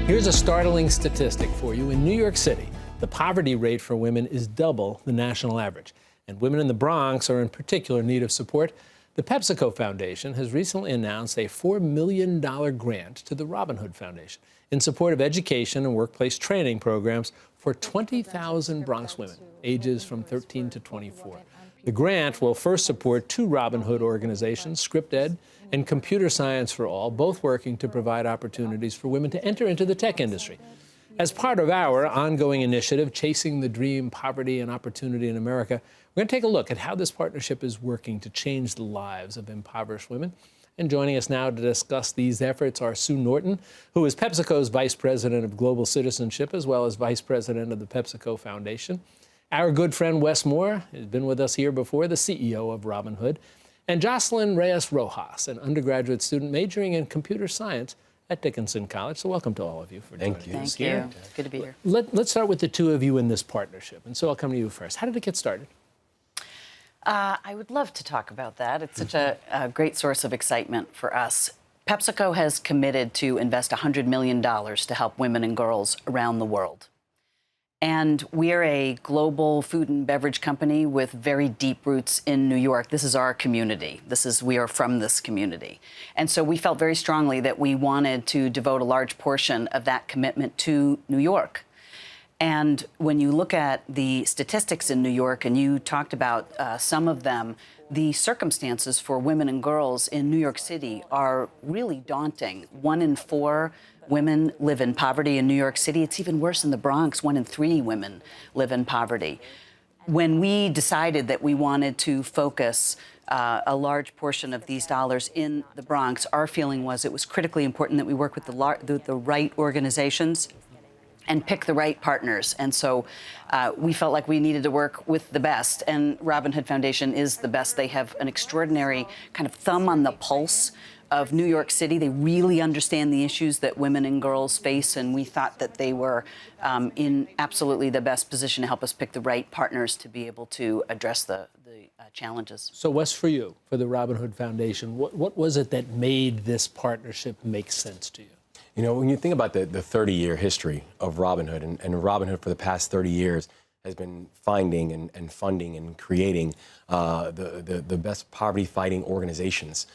Here's a startling statistic for you. In New York City, the poverty rate for women is double the national average, and women in the Bronx are in particular need of support. The PepsiCo Foundation has recently announced a $4 million grant to the Robin Hood Foundation in support of education and workplace training programs for 20,000 Bronx women, ages from 13 to 24. The grant will first support two Robin Hood organizations, ScriptEd and Computer Science for All, both working to provide opportunities for women to enter into the tech industry. As part of our ongoing initiative, Chasing the Dream, Poverty and Opportunity in America, we're going to take a look at how this partnership is working to change the lives of impoverished women. And joining us now to discuss these efforts are Sue Norton, who is PepsiCo's Vice President of Global Citizenship, as well as Vice President of the PepsiCo Foundation. Our good friend Wes Moore has been with us here before, the CEO of Robin Hood. And Jocelyn Reyes Rojas, an undergraduate student majoring in computer science at Dickinson College. So welcome to all of you for joining us here. Thank you. It's good to be here. Let's start with the two of you in this partnership. And so I'll come to you first. How did it get started? I would love to talk about that. It's such a great source of excitement for us. PepsiCo has committed to invest $100 million to help women and girls around the world. And we're a global food and beverage company with very deep roots in New York. This is our community. We are from this community. And so we felt very strongly that we wanted to devote a large portion of that commitment to New York. And when you look at the statistics in New York, and you talked about some of them, the circumstances for women and girls in New York City are really daunting. 1 in 4 women live in poverty in New York City. It's even worse in the Bronx. 1 in 3 women live in poverty. When we decided that we wanted to focus a large portion of these dollars in the Bronx, our feeling was it was critically important that we work with the right organizations and pick the right partners. And so we felt like we needed to work with the best, and Robin Hood Foundation is the best. They have an extraordinary kind of thumb on the pulse of New York City. They really understand the issues that women and girls face, and we thought that they were in absolutely the best position to help us pick the right partners to be able to address the challenges. So Wes, for you, for the Robin Hood Foundation, what was it that made this partnership make sense to you? You know, when you think about the 30-year history of Robin Hood, and Robin Hood for the past 30 years has been finding and funding and creating the best poverty-fighting organizations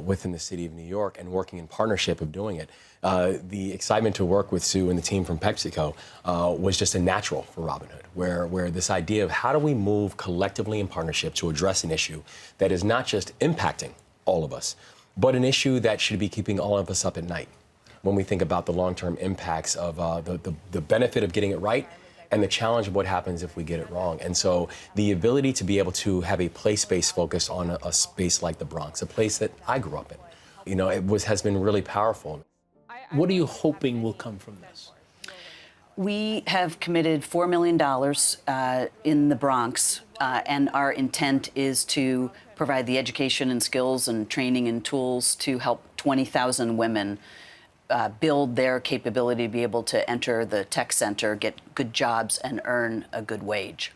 within the city of New York, and working in partnership of doing it. The excitement to work with Sue and the team from PepsiCo was just a natural for Robin Hood, where this idea of how do we move collectively in partnership to address an issue that is not just impacting all of us, but an issue that should be keeping all of us up at night when we think about the long-term impacts of the benefit of getting it right and the challenge of what happens if we get it wrong. And so the ability to be able to have a place-based focus on a space like the Bronx, a place that I grew up in, you know, has been really powerful. What are you hoping will come from this? We have committed $4 million in the Bronx, and our intent is to provide the education and skills and training and tools to help 20,000 women build their capability to be able to enter the tech center, get good jobs, and earn a good wage.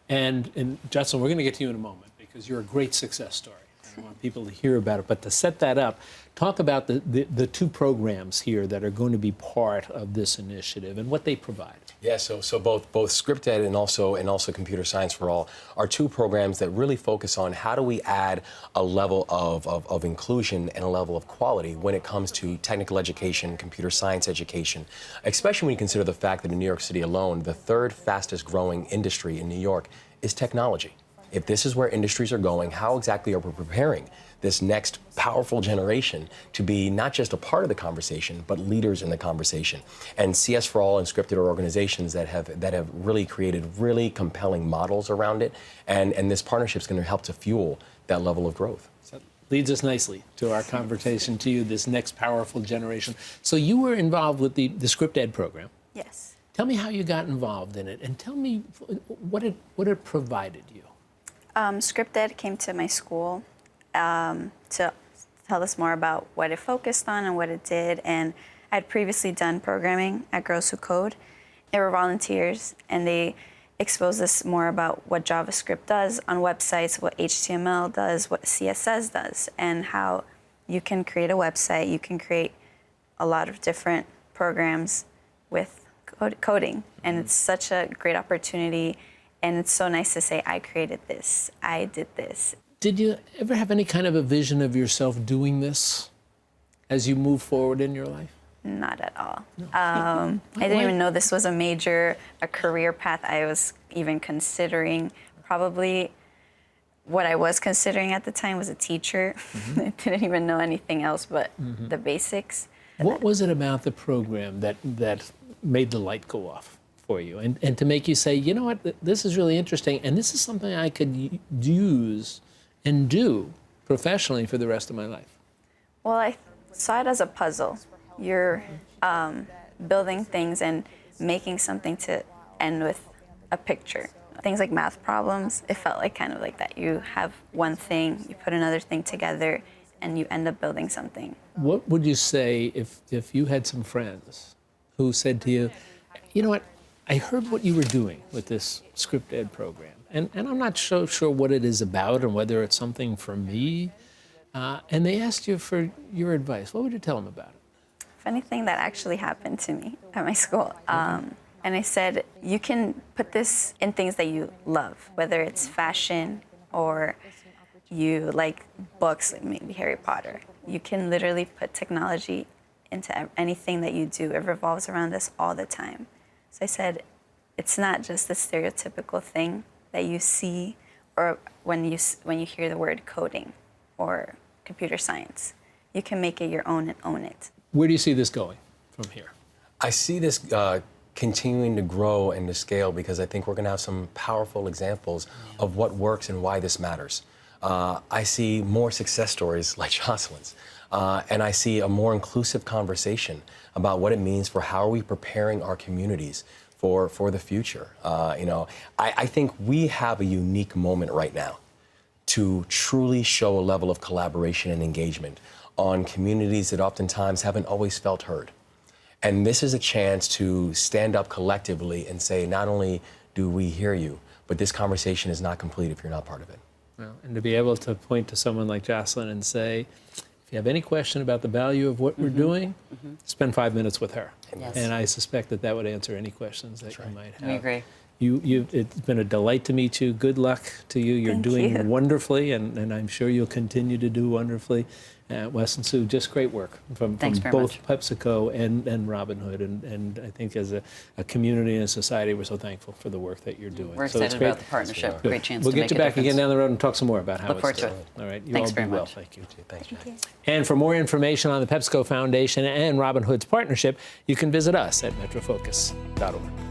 And Jocelyn, we're going to get to you in a moment because you're a great success story. I want people to hear about it. But to set that up, talk about the two programs here that are going to be part of this initiative and what they provide. Yeah, so both ScriptEd and also Computer Science for All are two programs that really focus on how do we add a level of inclusion and a level of quality when it comes to technical education, computer science education, especially when you consider the fact that in New York City alone, the 3rd fastest growing industry in New York is technology. If this is where industries are going, how exactly are we preparing this next powerful generation to be not just a part of the conversation, but leaders in the conversation? And CS for All and ScriptEd are organizations that have really created really compelling models around it, and this partnership is going to help to fuel that level of growth. So leads us nicely to our conversation to you, this next powerful generation. So you were involved with the ScriptEd program. Yes. Tell me how you got involved in it, and tell me what it provided you. ScriptEd came to my school to tell us more about what it focused on and what it did. And I'd previously done programming at Girls Who Code. They were volunteers, and they exposed us more about what JavaScript does on websites, what HTML does, what CSS does, and how you can create a website, you can create a lot of different programs with coding. And it's such a great opportunity. And it's so nice to say, I created this, I did this. Did you ever have any kind of a vision of yourself doing this as you move forward in your life? Not at all. I didn't even know this was a career path I was even considering. Probably what I was considering at the time was a teacher. I didn't even know anything else but the basics. What was it about the program that made the light go off for you and to make you say, you know what, this is really interesting and this is something I could use and do professionally for the rest of my life? Well, I saw it as a puzzle. You're building things and making something to end with a picture. Things like math problems, it felt like kind of like that. You have one thing, you put another thing together, and you end up building something. What would you say if you had some friends who said to you, you know what, I heard what you were doing with this Script Ed program, and I'm not so sure what it is about and whether it's something for me, and they asked you for your advice, what would you tell them about it? Funny thing that actually happened to me at my school. And I said, you can put this in things that you love, whether it's fashion or you like books, like maybe Harry Potter. You can literally put technology into anything that you do. It revolves around us all the time. So I said, it's not just the stereotypical thing that you see or when you hear the word coding or computer science. You can make it your own and own it. Where do you see this going from here? I see this continuing to grow and to scale because I think we're going to have some powerful examples of what works and why this matters. I see more success stories like Jocelyn's, and I see a more inclusive conversation about what it means for how are we preparing our communities for the future. I think we have a unique moment right now to truly show a level of collaboration and engagement on communities that oftentimes haven't always felt heard. And this is a chance to stand up collectively and say, not only do we hear you, but this conversation is not complete if you're not part of it. Well, and to be able to point to someone like Jocelyn and say, if you have any question about the value of what we're doing, spend 5 minutes with her. Yes. And I suspect that would answer any questions that you might have. We agree. It's been a delight to meet you. Good luck to you. You're Thank doing you. wonderfully, and I'm sure you'll continue to do wonderfully. Wes and Sue, just great work from Thanks very both much. PepsiCo and Robin Hood. And I think as a community and a society, we're so thankful for the work that you're doing. We're So it's excited great. about the partnership. Good. Great chance We'll to get make you a back difference. again down the road and talk some more about how Look it's forward to going. it. All right. You Thanks all very be well. much. Thank you. Thanks, Jack. And for more information on the PepsiCo Foundation and Robin Hood's partnership, you can visit us at metrofocus.org.